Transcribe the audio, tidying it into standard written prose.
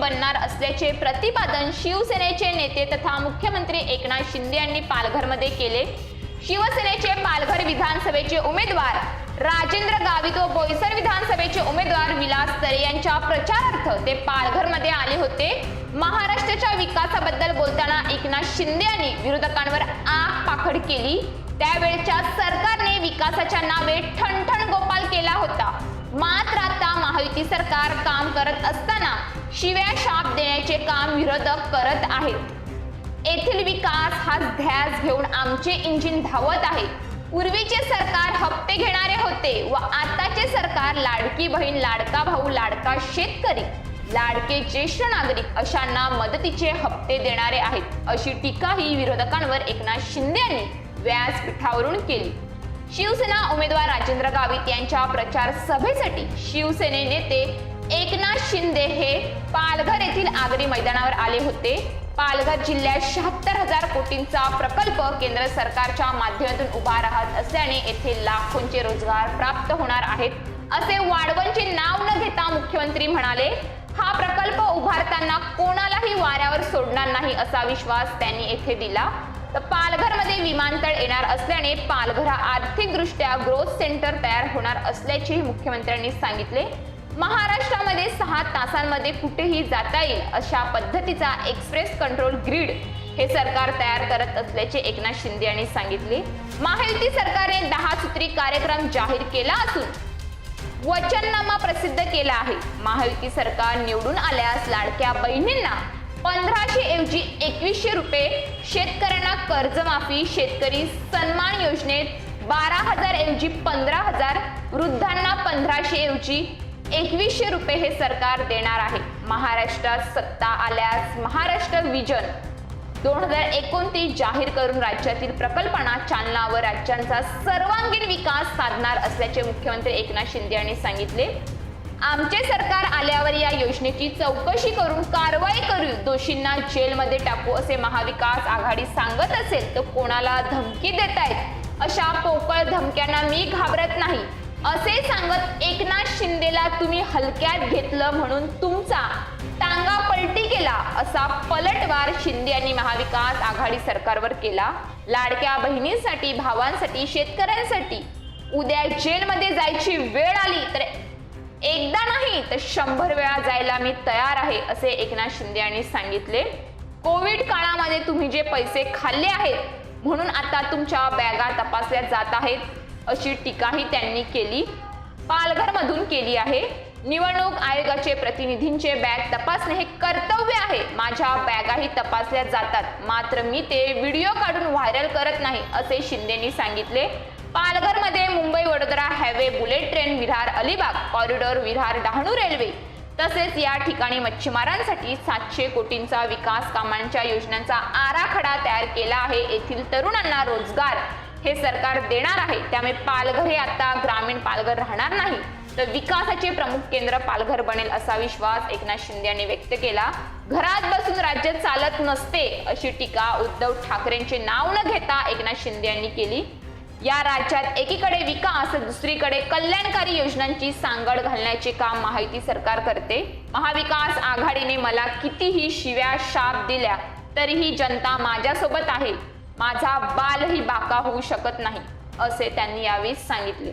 बनणार असल्याचे प्रतिपादन शिवसेनेचे नेते तथा मुख्यमंत्री एकनाथ शिंदे यांनी पालघरमध्ये केले। शिवसेनेचे पालघर विधानसभेचे उमेदवार राजेंद्र गावित व बोईसर विधानसभेचे उमेदवार विलास तरे यांच्या प्रचारार्थ ते पालघरमध्ये आले होते। महाराष्ट्राच्या विकासाबद्दल बोलताना एकनाथ शिंदे यांनी विरोधकांवर आग पाखड केली। त्यावेळच्या सरकारने विकासाच्या नावे ठणठण गोपाल केला होता, मात्र आता महायुती सरकार काम करत असताना शिव्या शाप देण्याचे काम विरोधक करत आहेत। येथील विकास हा ध्यास घेऊन आमचे इंजिन धावत आहे। पूर्वीचे सरकार हप्ते घेणारे होते व आताचे सरकार लाडकी बहीण, लाडका भाऊ, लाडका शेतकरी, लाडके ज्येष्ठ नागरिक अशांना मदतीचे हप्ते देणारे आहेत, अशी टीकाही विरोधकांवर एकनाथ शिंदे यांनी व्यासपीठावरून केली। शिवसेना उमेदवार राजेंद्र गावित यांच्या प्रचार सभेसाठी शिवसेने नेते एकनाथ शिंदे हे पालघर येथील आगरी मैदानावर आले होते। पालघर जिल्ह्यात 76,000 कोटींचा प्रकल्प केंद्र सरकारच्या माध्यमातून उभा राहत असल्याने येथे लाखोंचे रोजगार प्राप्त होणार आहेत, असे वाढवणचे नाव न घेता मुख्यमंत्री म्हणाले। हा प्रकल्प उभारताना कोणालाही वाऱ्यावर सोडणार नाही असा विश्वास त्यांनी येथे दिला। तर पालघरमध्ये विमानतळ येणार असल्याने पालघर आर्थिकदृष्ट्या ग्रोथ सेंटर तयार होणार असल्याचे मुख्यमंत्र्यांनी सांगितले। महाराष्ट्रामध्ये 6 तासांमध्ये कुठेही जाता येईल अशा पद्धतीचा एक्सप्रेस कंट्रोल ग्रिड हे सरकार तयार करत असल्याचे एकनाथ शिंदे यांनी सांगितले। महायुती सरकारने 10 सूत्री कार्यक्रम जाहीर केला असून वचननामा प्रसिद्ध केला आहे। महायुती सरकार निवडून आल्यास लाडक्या बहिणींना 1500 ऐवजी 2100 रुपये, शेतकऱ्यांना कर्जमाफी, शेतकरी सन्मान योजनेत 12,000 ऐवजी 15,000, वृद्धांना 1500 ऐवजी 2100 रुपये हे सरकार देणार आहे। महाराष्ट्रात सत्ता आल्यास महाराष्ट्र विजन 2029 जाहीर करून राज्यातील प्रकल्पांना चालना व राज्यांचा सर्वांगीण विकास साधणार असल्याचे मुख्यमंत्री एकनाथ शिंदे यांनी सांगितले। आमचे सरकार आल्यावर या योजनेची चौकशी करून कारवाई करू, दोषींना जेलमध्ये टाकू असे महाविकास आघाडी सांगत असेल तर कोणाला धमकी देतायत? अशा पोकळ धमक्यांना मी घाबरत नाही असे सांगत एकनाथ शिंदेला तुम्ही हलक्यात घेतलं म्हणून तुमचा टांगा पलटी केला असा पलटवार शिंदे यांनी महाविकास आघाडी सरकारवर केला। लाडक्या बहिणींसाठी, भावांसाठी, शेतकऱ्यांसाठी उद्या जेलमध्ये जायची वेळ आली तर एकदा नाही तर 100 वेळा जायला मी तयार आहे असे एकनाथ शिंदे यांनी सांगितले। कोविड काळामध्ये तुम्ही जे पैसे खाल्ले आहेत म्हणून आता तुमच्या बॅगा तपासल्या जात आहेत अशी टीकाही त्यांनी केली, पालघरमधून केली आहे। निवडणूक आयोगाचे प्रतिनिधींचे बॅग तपासणे हे कर्तव्य आहे। माझ्या बॅगाही तपासल्या जातात, मात्र मी ते व्हिडिओ काढून व्हायरल करत नाही असे शिंदेंनी सांगितले। पालघरमध्ये Mumbai Vadodara highway, bullet train, Virar Alibag corridor, Virar Dahanu railway तसेच या ठिकाणी मच्छीमारांसाठी 700 कोटींचा विकास कामांच्या योजनांचा आराखडा तयार केला आहे। येथील तरुणांना रोजगार हे सरकार देणार आहे, त्यामुळे पालघर हे आता ग्रामीण पालघर राहणार नाही तर विकासाचे प्रमुख केंद्र पालघर बनेल असा विश्वास एकनाथ शिंदे यांनी व्यक्त केला। घरात बसून राज्य चालत नसते अशी टीका उद्धव ठाकरेंचे नाव न घेता एकनाथ शिंदे यांनी केली। या राज्यात एकीकडे विकास, दुसरीकडे कल्याणकारी योजनांची सांगड घालण्याचे काम महायुती सरकार करते। महाविकास आघाडीने मला कितीही शिव्या शाप दिल्या तरीही जनता माझ्यासोबत आहे, माझा बालही बाका होऊ शकत नाही असे त्यांनी यावेळी सांगितले।